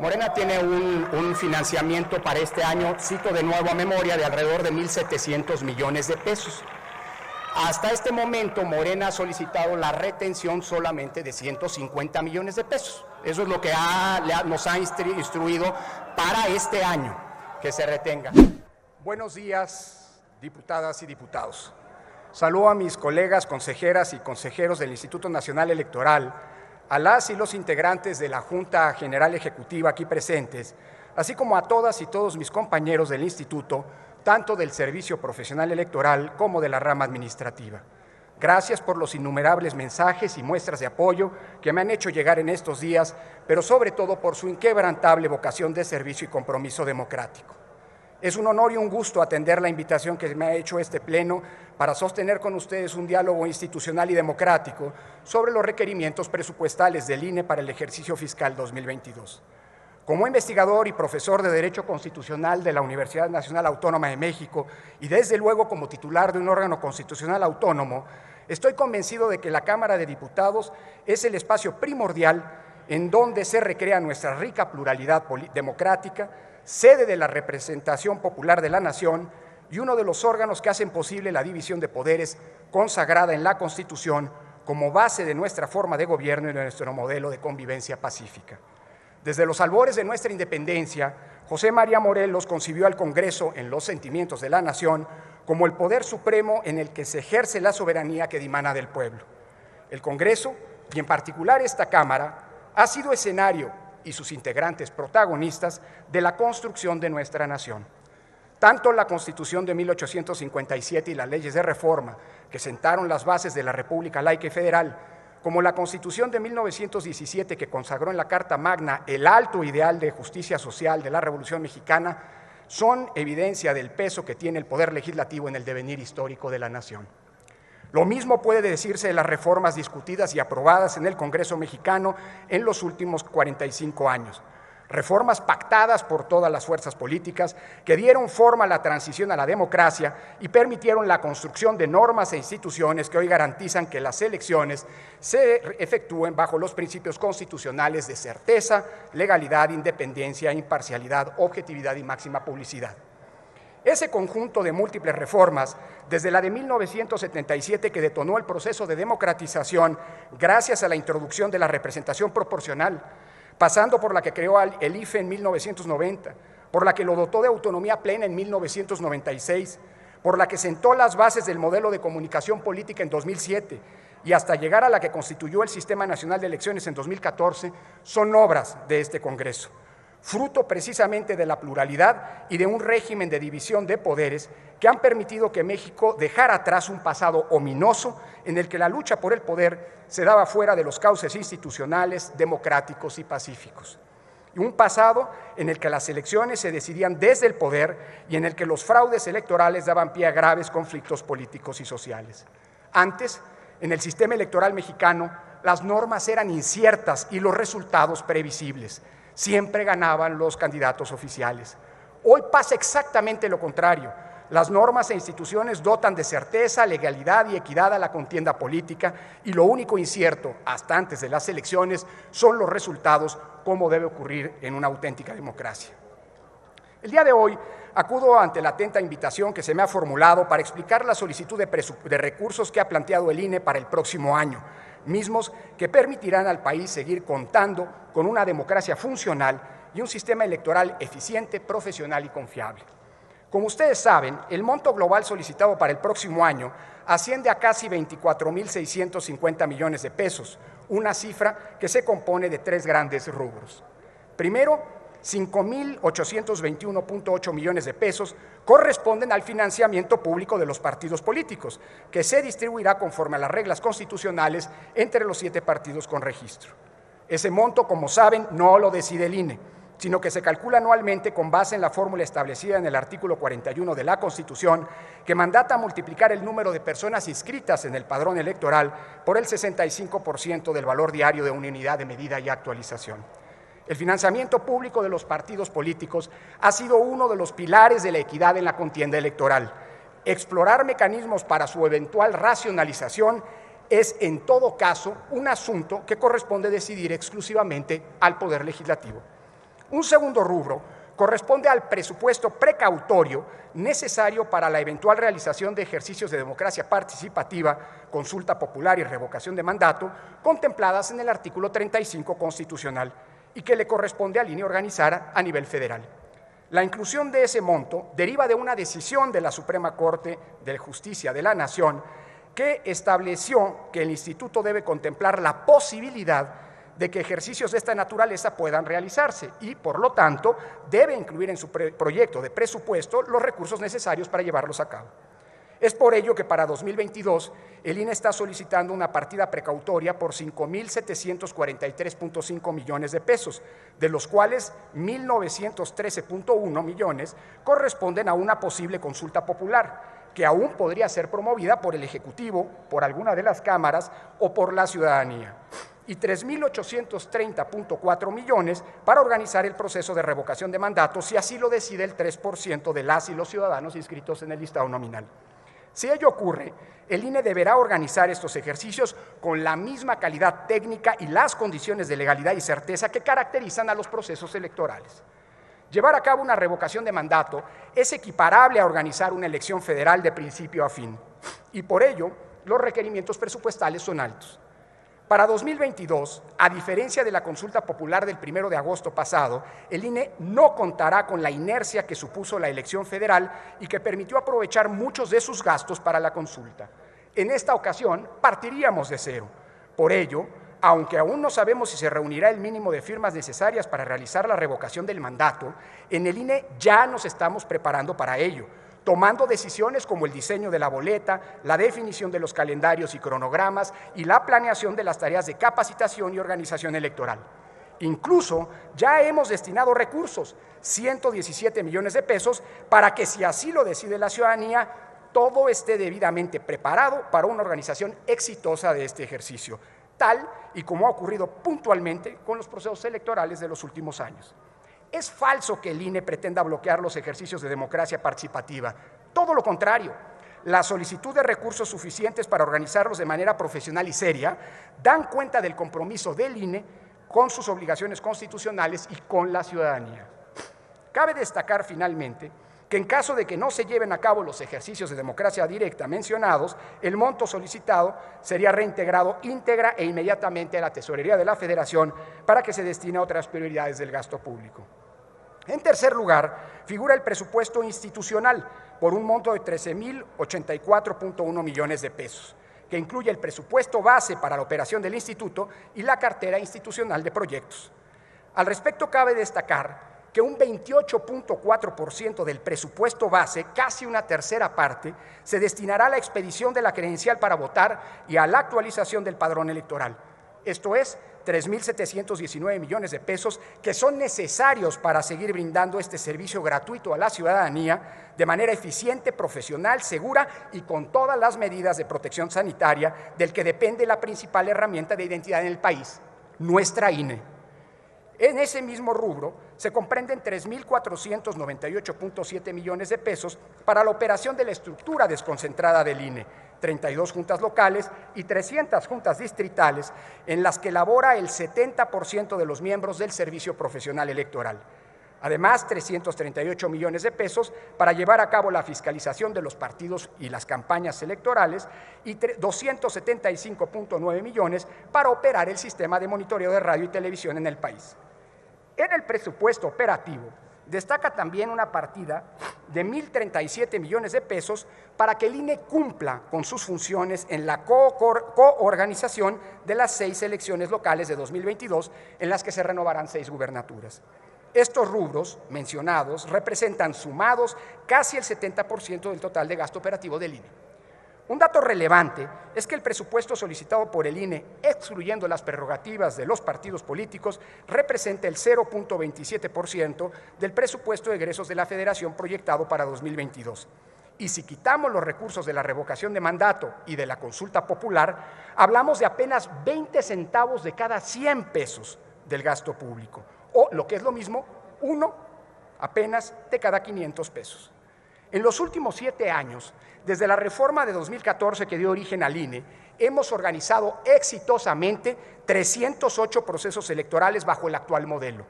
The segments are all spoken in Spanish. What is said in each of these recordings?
Morena tiene un financiamiento para este año, cito de nuevo a memoria, de alrededor de 1,700 millones de pesos. Hasta este momento, Morena ha solicitado la retención solamente de 150 millones de pesos. Eso es lo que nos ha instruido para este año, que se retenga. Buenos días, diputadas y diputados. Saludo a mis colegas consejeras y consejeros del Instituto Nacional Electoral, a las y los integrantes de la Junta General Ejecutiva aquí presentes, así como a todas y todos mis compañeros del Instituto, tanto del Servicio Profesional Electoral como de la rama administrativa. Gracias por los innumerables mensajes y muestras de apoyo que me han hecho llegar en estos días, pero sobre todo por su inquebrantable vocación de servicio y compromiso democrático. Es un honor y un gusto atender la invitación que me ha hecho este Pleno para sostener con ustedes un diálogo institucional y democrático sobre los requerimientos presupuestales del INE para el ejercicio fiscal 2022. Como investigador y profesor de Derecho Constitucional de la Universidad Nacional Autónoma de México y desde luego como titular de un órgano constitucional autónomo, estoy convencido de que la Cámara de Diputados es el espacio primordial en donde se recrea nuestra rica pluralidad democrática, sede de la representación popular de la nación y uno de los órganos que hacen posible la división de poderes consagrada en la Constitución como base de nuestra forma de gobierno y de nuestro modelo de convivencia pacífica. Desde los albores de nuestra independencia, José María Morelos concibió al Congreso en los sentimientos de la nación como el poder supremo en el que se ejerce la soberanía que dimana del pueblo. El Congreso, y en particular esta Cámara, ha sido escenario y sus integrantes protagonistas de la construcción de nuestra nación. Tanto la Constitución de 1857 y las leyes de reforma que sentaron las bases de la República laica y federal, como la Constitución de 1917 que consagró en la Carta Magna el alto ideal de justicia social de la Revolución Mexicana, son evidencia del peso que tiene el Poder Legislativo en el devenir histórico de la nación. Lo mismo puede decirse de las reformas discutidas y aprobadas en el Congreso mexicano en los últimos 45 años. Reformas pactadas por todas las fuerzas políticas que dieron forma a la transición a la democracia y permitieron la construcción de normas e instituciones que hoy garantizan que las elecciones se efectúen bajo los principios constitucionales de certeza, legalidad, independencia, imparcialidad, objetividad y máxima publicidad. Ese conjunto de múltiples reformas, desde la de 1977 que detonó el proceso de democratización gracias a la introducción de la representación proporcional, pasando por la que creó el IFE en 1990, por la que lo dotó de autonomía plena en 1996, por la que sentó las bases del modelo de comunicación política en 2007 y hasta llegar a la que constituyó el Sistema Nacional de Elecciones en 2014, son obras de este Congreso, fruto precisamente de la pluralidad y de un régimen de división de poderes que han permitido que México dejara atrás un pasado ominoso en el que la lucha por el poder se daba fuera de los cauces institucionales, democráticos y pacíficos. Y un pasado en el que las elecciones se decidían desde el poder y en el que los fraudes electorales daban pie a graves conflictos políticos y sociales. Antes, en el sistema electoral mexicano, las normas eran inciertas y los resultados previsibles. Siempre ganaban los candidatos oficiales. Hoy pasa exactamente lo contrario. Las normas e instituciones dotan de certeza, legalidad y equidad a la contienda política y lo único incierto, hasta antes de las elecciones, son los resultados, como debe ocurrir en una auténtica democracia. El día de hoy acudo ante la atenta invitación que se me ha formulado para explicar la solicitud de recursos que ha planteado el INE para el próximo año, mismos que permitirán al país seguir contando con una democracia funcional y un sistema electoral eficiente, profesional y confiable. Como ustedes saben, el monto global solicitado para el próximo año asciende a casi 24,650 millones de pesos, una cifra que se compone de tres grandes rubros. Primero, 5,821,8 millones de pesos corresponden al financiamiento público de los partidos políticos, que se distribuirá conforme a las reglas constitucionales entre los 7 partidos con registro. Ese monto, como saben, no lo decide el INE, sino que se calcula anualmente con base en la fórmula establecida en el artículo 41 de la Constitución, que mandata multiplicar el número de personas inscritas en el padrón electoral por el 65% del valor diario de una unidad de medida y actualización. El financiamiento público de los partidos políticos ha sido uno de los pilares de la equidad en la contienda electoral. Explorar mecanismos para su eventual racionalización es, en todo caso, un asunto que corresponde decidir exclusivamente al Poder Legislativo. Un segundo rubro corresponde al presupuesto precautorio necesario para la eventual realización de ejercicios de democracia participativa, consulta popular y revocación de mandato, contempladas en el artículo 35 constitucional, y que le corresponde al INE organizar a nivel federal. La inclusión de ese monto deriva de una decisión de la Suprema Corte de Justicia de la Nación que estableció que el Instituto debe contemplar la posibilidad de que ejercicios de esta naturaleza puedan realizarse y, por lo tanto, debe incluir en su proyecto de presupuesto los recursos necesarios para llevarlos a cabo. Es por ello que para 2022 el INE está solicitando una partida precautoria por 5.743.5 millones de pesos, de los cuales 1.913.1 millones corresponden a una posible consulta popular, que aún podría ser promovida por el Ejecutivo, por alguna de las cámaras o por la ciudadanía, y 3.830.4 millones para organizar el proceso de revocación de mandato, si así lo decide el 3% de las y los ciudadanos inscritos en el listado nominal. Si ello ocurre, el INE deberá organizar estos ejercicios con la misma calidad técnica y las condiciones de legalidad y certeza que caracterizan a los procesos electorales. Llevar a cabo una revocación de mandato es equiparable a organizar una elección federal de principio a fin, y por ello los requerimientos presupuestales son altos. Para 2022, a diferencia de la consulta popular del 1 de agosto pasado, el INE no contará con la inercia que supuso la elección federal y que permitió aprovechar muchos de sus gastos para la consulta. En esta ocasión, partiríamos de cero. Por ello, aunque aún no sabemos si se reunirá el mínimo de firmas necesarias para realizar la revocación del mandato, en el INE ya nos estamos preparando para ello, tomando decisiones como el diseño de la boleta, la definición de los calendarios y cronogramas y la planeación de las tareas de capacitación y organización electoral. Incluso ya hemos destinado recursos, 117 millones de pesos, para que, si así lo decide la ciudadanía, todo esté debidamente preparado para una organización exitosa de este ejercicio, tal y como ha ocurrido puntualmente con los procesos electorales de los últimos años. Es falso que el INE pretenda bloquear los ejercicios de democracia participativa. Todo lo contrario, la solicitud de recursos suficientes para organizarlos de manera profesional y seria dan cuenta del compromiso del INE con sus obligaciones constitucionales y con la ciudadanía. Cabe destacar finalmente que en caso de que no se lleven a cabo los ejercicios de democracia directa mencionados, el monto solicitado sería reintegrado íntegra e inmediatamente a la Tesorería de la Federación para que se destine a otras prioridades del gasto público. En tercer lugar, figura el presupuesto institucional por un monto de 13.084.1 millones de pesos, que incluye el presupuesto base para la operación del instituto y la cartera institucional de proyectos. Al respecto, cabe destacar que un 28.4% del presupuesto base, casi una tercera parte, se destinará a la expedición de la credencial para votar y a la actualización del padrón electoral. Esto es, 3.719 millones de pesos que son necesarios para seguir brindando este servicio gratuito a la ciudadanía de manera eficiente, profesional, segura y con todas las medidas de protección sanitaria del que depende la principal herramienta de identidad en el país, nuestra INE. En ese mismo rubro se comprenden 3.498.7 millones de pesos para la operación de la estructura desconcentrada del INE, 32 juntas locales y 300 juntas distritales, en las que labora el 70% de los miembros del Servicio Profesional Electoral. Además, 338 millones de pesos para llevar a cabo la fiscalización de los partidos y las campañas electorales y 275.9 millones para operar el sistema de monitoreo de radio y televisión en el país. En el presupuesto operativo destaca también una partida de 1.037 millones de pesos para que el INE cumpla con sus funciones en la coorganización de las 6 elecciones locales de 2022, en las que se renovarán 6 gubernaturas. Estos rubros mencionados representan sumados casi el 70% del total de gasto operativo del INE. Un dato relevante es que el presupuesto solicitado por el INE, excluyendo las prerrogativas de los partidos políticos, representa el 0.27% del presupuesto de egresos de la Federación proyectado para 2022. Y si quitamos los recursos de la revocación de mandato y de la consulta popular, hablamos de apenas 20 centavos de cada 100 pesos del gasto público, o lo que es lo mismo, uno apenas de cada 500 pesos. En los últimos 7 años, desde la reforma de 2014 que dio origen al INE, hemos organizado exitosamente 308 procesos electorales bajo el actual modelo.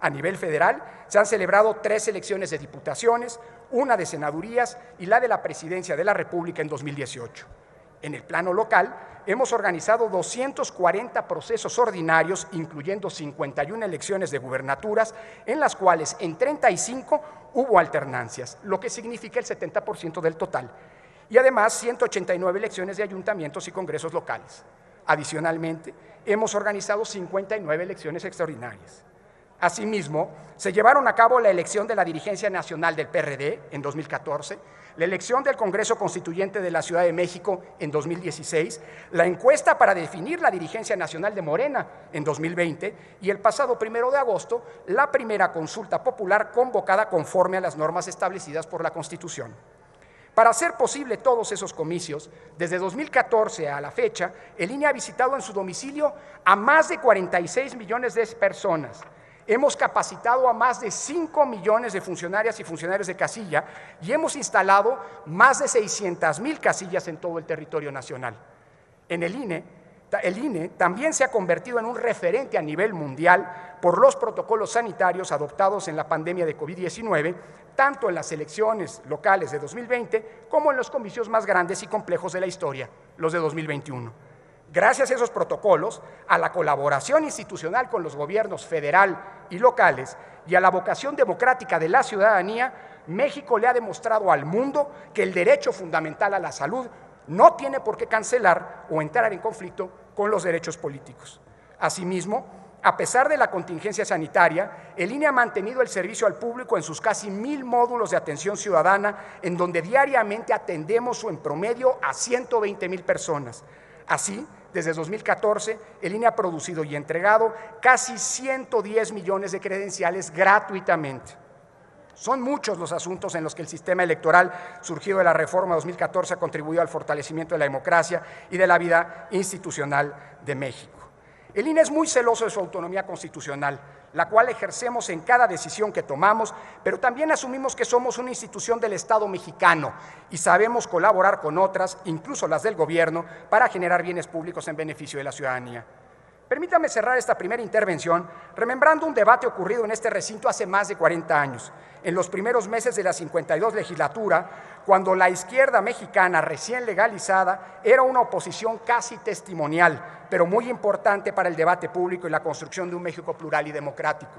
A nivel federal, se han celebrado 3 elecciones de diputaciones, una de senadurías y la de la presidencia de la República en 2018. En el plano local, hemos organizado 240 procesos ordinarios, incluyendo 51 elecciones de gubernaturas, en las cuales en 35 hubo alternancias, lo que significa el 70% del total, y además 189 elecciones de ayuntamientos y congresos locales. Adicionalmente, hemos organizado 59 elecciones extraordinarias. Asimismo, se llevaron a cabo la elección de la dirigencia nacional del PRD en 2014, la elección del Congreso Constituyente de la Ciudad de México en 2016, la encuesta para definir la dirigencia nacional de Morena en 2020 y el pasado 1 de agosto, la primera consulta popular convocada conforme a las normas establecidas por la Constitución. Para hacer posible todos esos comicios, desde 2014 a la fecha, el INE ha visitado en su domicilio a más de 46 millones de personas. Hemos capacitado a más de 5 millones de funcionarias y funcionarios de casilla y hemos instalado más de 600,000 casillas en todo el territorio nacional. En el INE también se ha convertido en un referente a nivel mundial por los protocolos sanitarios adoptados en la pandemia de COVID-19, tanto en las elecciones locales de 2020 como en los comicios más grandes y complejos de la historia, los de 2021. Gracias a esos protocolos, a la colaboración institucional con los gobiernos federal y locales y a la vocación democrática de la ciudadanía, México le ha demostrado al mundo que el derecho fundamental a la salud no tiene por qué cancelar o entrar en conflicto con los derechos políticos. Asimismo, a pesar de la contingencia sanitaria, el INE ha mantenido el servicio al público en sus casi 1,000 módulos de atención ciudadana, en donde diariamente atendemos en promedio a 120,000 personas. Así, desde 2014, el INE ha producido y entregado casi 110 millones de credenciales gratuitamente. Son muchos los asuntos en los que el sistema electoral surgido de la reforma 2014 ha contribuido al fortalecimiento de la democracia y de la vida institucional de México. El INE es muy celoso de su autonomía constitucional, la cual ejercemos en cada decisión que tomamos, pero también asumimos que somos una institución del Estado mexicano y sabemos colaborar con otras, incluso las del gobierno, para generar bienes públicos en beneficio de la ciudadanía. Permítame cerrar esta primera intervención remembrando un debate ocurrido en este recinto hace más de 40 años, en los primeros meses de la 52 legislatura, cuando la izquierda mexicana recién legalizada era una oposición casi testimonial, pero muy importante para el debate público y la construcción de un México plural y democrático.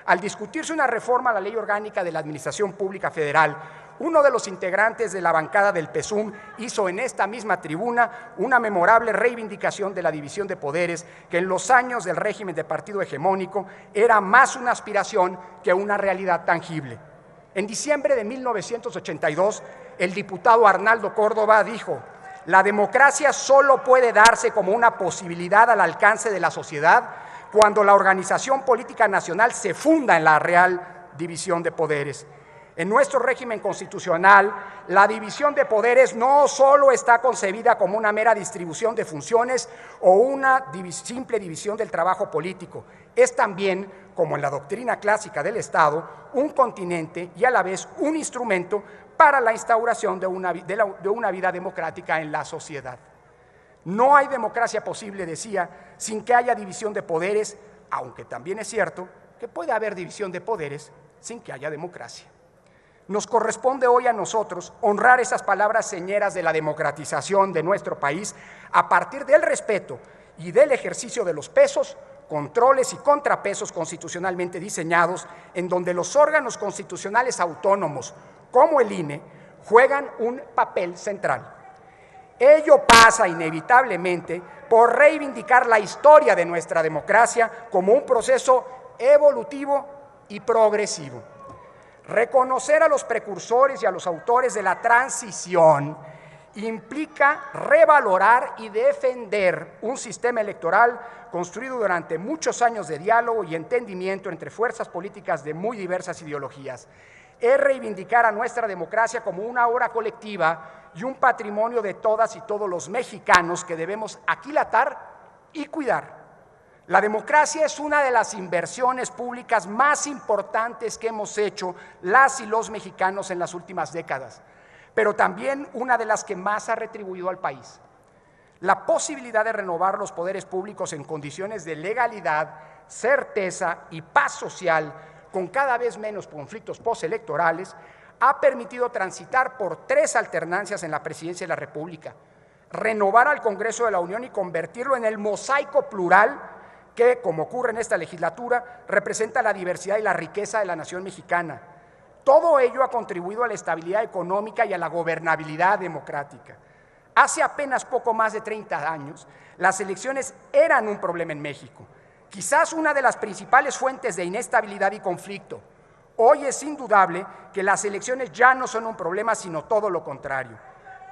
Al discutirse una reforma a la Ley Orgánica de la Administración Pública Federal, uno de los integrantes de la bancada del PSUM hizo en esta misma tribuna una memorable reivindicación de la división de poderes que en los años del régimen de partido hegemónico era más una aspiración que una realidad tangible. En diciembre de 1982, el diputado Arnaldo Córdoba dijo: "La democracia solo puede darse como una posibilidad al alcance de la sociedad cuando la organización política nacional se funda en la real división de poderes". En nuestro régimen constitucional, la división de poderes no solo está concebida como una mera distribución de funciones o una simple división del trabajo político, es también, como en la doctrina clásica del Estado, un continente y a la vez un instrumento para la instauración de una vida democrática en la sociedad. No hay democracia posible, decía, sin que haya división de poderes, aunque también es cierto que puede haber división de poderes sin que haya democracia. Nos corresponde hoy a nosotros honrar esas palabras señeras de la democratización de nuestro país a partir del respeto y del ejercicio de los pesos, controles y contrapesos constitucionalmente diseñados, en donde los órganos constitucionales autónomos, como el INE, juegan un papel central. Ello pasa inevitablemente por reivindicar la historia de nuestra democracia como un proceso evolutivo y progresivo. Reconocer a los precursores y a los autores de la transición implica revalorar y defender un sistema electoral construido durante muchos años de diálogo y entendimiento entre fuerzas políticas de muy diversas ideologías. Es reivindicar a nuestra democracia como una obra colectiva y un patrimonio de todas y todos los mexicanos que debemos aquilatar y cuidar. La democracia es una de las inversiones públicas más importantes que hemos hecho las y los mexicanos en las últimas décadas, pero también una de las que más ha retribuido al país. La posibilidad de renovar los poderes públicos en condiciones de legalidad, certeza y paz social, con cada vez menos conflictos postelectorales, ha permitido transitar por 3 alternancias en la presidencia de la República, renovar al Congreso de la Unión y convertirlo en el mosaico plural que, como ocurre en esta legislatura, representa la diversidad y la riqueza de la nación mexicana. Todo ello ha contribuido a la estabilidad económica y a la gobernabilidad democrática. Hace apenas poco más de 30 años, las elecciones eran un problema en México, quizás una de las principales fuentes de inestabilidad y conflicto. Hoy es indudable que las elecciones ya no son un problema, sino todo lo contrario.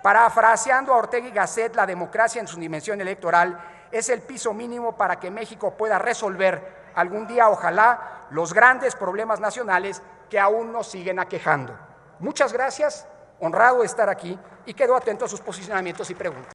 Parafraseando a Ortega y Gasset, la democracia en su dimensión electoral es el piso mínimo para que México pueda resolver algún día, ojalá, los grandes problemas nacionales que aún nos siguen aquejando. Muchas gracias, honrado de estar aquí y quedo atento a sus posicionamientos y preguntas.